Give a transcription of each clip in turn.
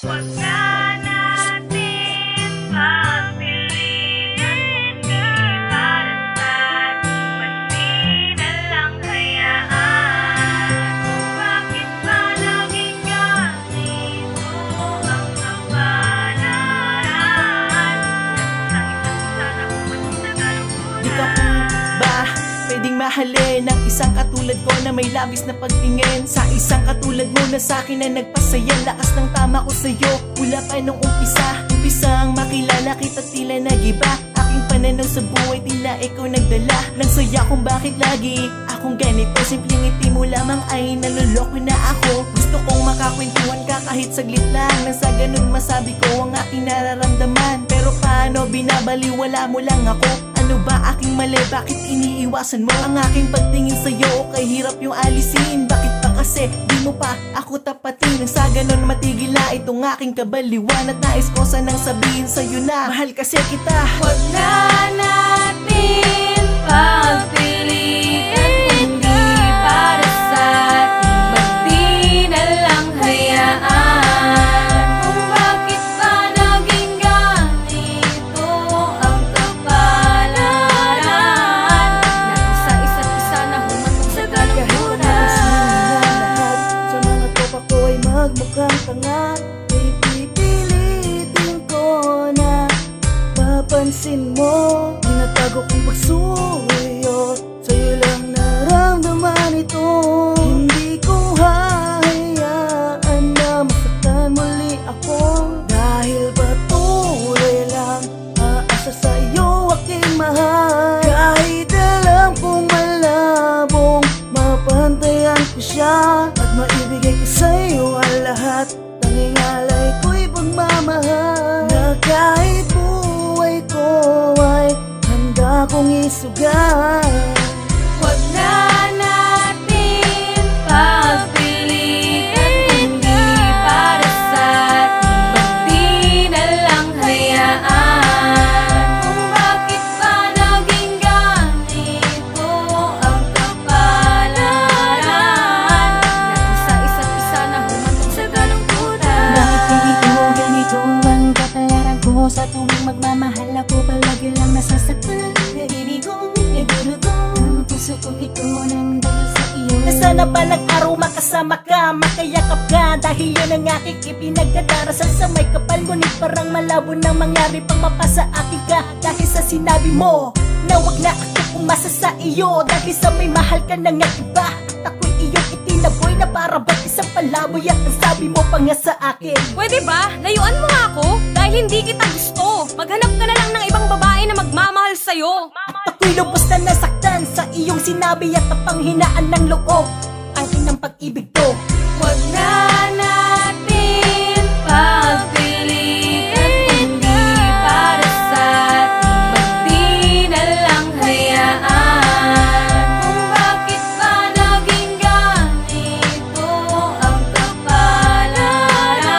Huwag na natin pagpiliin, di para saan, pati na lang hayaan. Kung bakit ba naging ganito ang kapalaran? Ang isa't isa na umating sa kalungkutan. Di ka po ba pwedeng mahalin ang isang katulad ko na may labis na pagtingin sa isang katulad mo na sa'kin na nagpasaya? Lakas ng tama ko sa'yo mula pa nung umpisang makilala kita, tila nagiba aking pananaw sa buhay, tila ikaw nagdala ng saya kung bakit lagi akong ganito. Simpleng ngiti mo lamang ay naluloko na ako. Gusto kong makakwentuhan ka kahit saglit lang, nang sa ganun masabi ko ang aking nararamdaman. Pero paano binabaliwala mo lang ako? Ano ba aking mali? Bakit iniiwasan mo ang aking pagtingin sa'yo? Okay, hirap yung alisin. Bakit pa kasi di mo pa ako tapatin? Nang sa ganun matigil na itong aking kabaliwan, at nais ko sanang sabihin sa'yo na mahal kasi kita. Huwag na natin pagpiliin, di para sa ating, pati na lang hayaan. Kung bakit ba naging ganito ang kapalaran? Natin sa isa't isa na humantong sa kalungkutan. Sa mga tropa ko ay magmukhang tanga, ay pipilitin ko na papansin mo. Tinatago kong pagsuyo, sa'yo lang naramdaman ito. Hindi ko hahayaan na masaktan muli ako, dahil patuloy lang aasa sa'yo aking mahal. Kahit alam kong malabong mapantayan ko siya, at maibigay ko sa'yo ang lahat, tanging alay ko'y pagmamahal. Na kahit buhay ko ay handa kong isugal. Huwag na natin pagpiliin, di para sa ating, pati na lang hayaan. Kung bakit ba naging ganito ang kapalaran? Natin sa isa't isa na humantong sa kalungkutan. Bakit ganito, ganito ang kapalaran ko? Sa tuwing magmamahal ako, palagi lang nasasaktan. Nagirigo, nagurugo ang puso ko, ito nang dahil sa iyo. Nasana palang araw makasama ka, makayakap ka, dahil yun ang aking ipinagdadarasan sa may kapal. Ngunit parang malabo nang mangyari pang mapasa akin ka, dahil sa sinabi mo na wag na ako umasa sa iyo, dahil sa may mahal ka na nga iba. At ako'y iyong itinaboy na para ba't isang palaboy, at ang sabi mo pa nga sa akin, Pwede ba? Layuan mo nga ako dahil hindi kita gusto. Maghanap ka na lang ng ibang babae na magmamahal sa'yo. ako'y lubos na nasaktan sa iyong sinabi at napanghinaan ng loob. Ang inang pag-ibig to. Huwag na natin pagpiliin, di para sa ating, pati na lang hayaan. Kung bakit ba naging ganito ang kapalaran?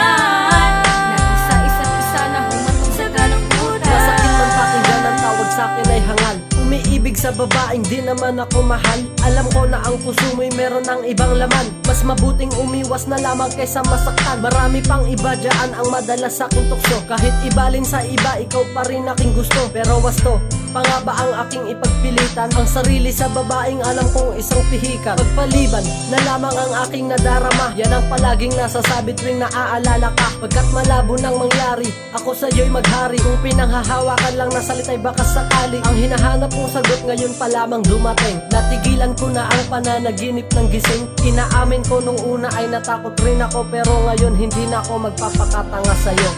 Natin sa isa't isa na humantong sa kalungkutan. Masakit ang pakinggan ang tawag sa'kin ay hangal. Umiibig sa babaeng di naman ako mahal. Alam ko na ang puso mo'y meron ng ibang laman. Mas mabuting umiwas na lamang kaysa masaktan. Marami pang iba dyan ang madalas sa'king tukso. Kahit ibalin sa iba, ikaw pa rin aking gusto. Pero wasto, pa nga ba ang aking ipagpilitan? Ang sarili sa babaeng alam kong isang pihikan. Pagpaliban na lamang ang aking nadarama. Yan ang palaging nasasabi tuwing naaalala ka. Pagkat malabo nang mangyari, ako sa'yo'y maghari. Kung pinanghahawakan lang na salita'y baka sakali. Ang hinahanap kong sagot ngayon pa lamang dumating. Natigilan ko na ang pananaginip ng gising. Inaamin ko nung una ay natakot rin ako, pero ngayon hindi na ako magpapakatanga sa'yo.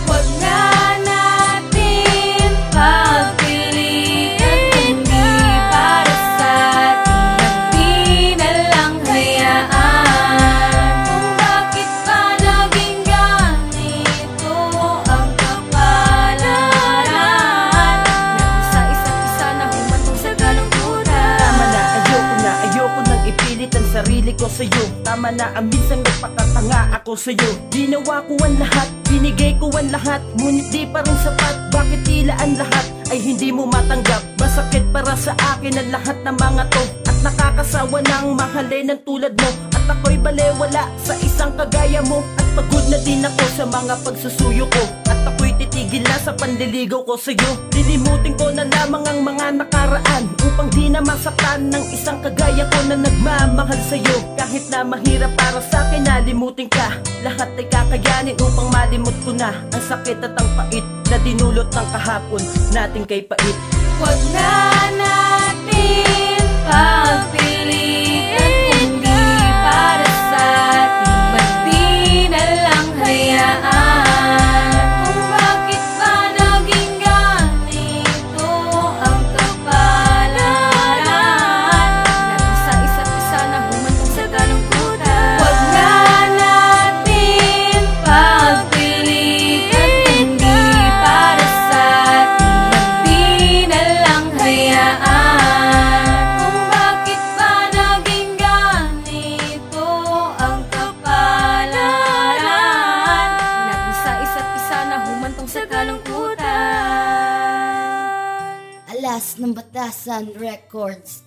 Huwag na natin pagpiliin, di para sa ating, pati na lang hayaan. Kung bakit ba naging ganito ang kapalaran? Natin sa isa't isa na humantong sa kalungkutan. Tama na, ayoko nang ipilit ang sarili ko sa'yo. Tama na, ang minsan nagpakatanga ako sa'yo. Ginawa ko ang lahat, binigay ko ang lahat, ngunit di pa rin sapat. Bakit tila ang lahat ay hindi mo matanggap? Masakit para sa akin ang lahat ng mga to, at nakakasawa ng mahalin ng tulad mo. At ako'y balewala sa isang kagaya mo, at Pagod na din ako sa mga pagsusuyo ko, at ako'y titigil na sa panliligaw ko sa'yo. Lilimutin ko na lamang ang mga nakaraan, upang di na masaktan ng isang kagaya ko na nagmamahal sa'yo. Kahit na mahirap para sa'kin nalimutin ka, lahat ay kakayanin upang malimot ko na ang sakit at ang pait na dinulot ng kahapon natin kay pait. Huwag na natin pagpilitan kung di para sa atin, ba't di na lang hayaan? Kung bakit ba naging ganito ang kapalaran natin sa isa't isa na humantong sa kalungkutan. Huwag na natin pagpilitan kung di para sa atin, ba't di na lang hayaan? Kung bakit ba naging ganito ang kapalaran natin sa isa't isa na humantong sa kalungkutan. Alas ng Batasan Records.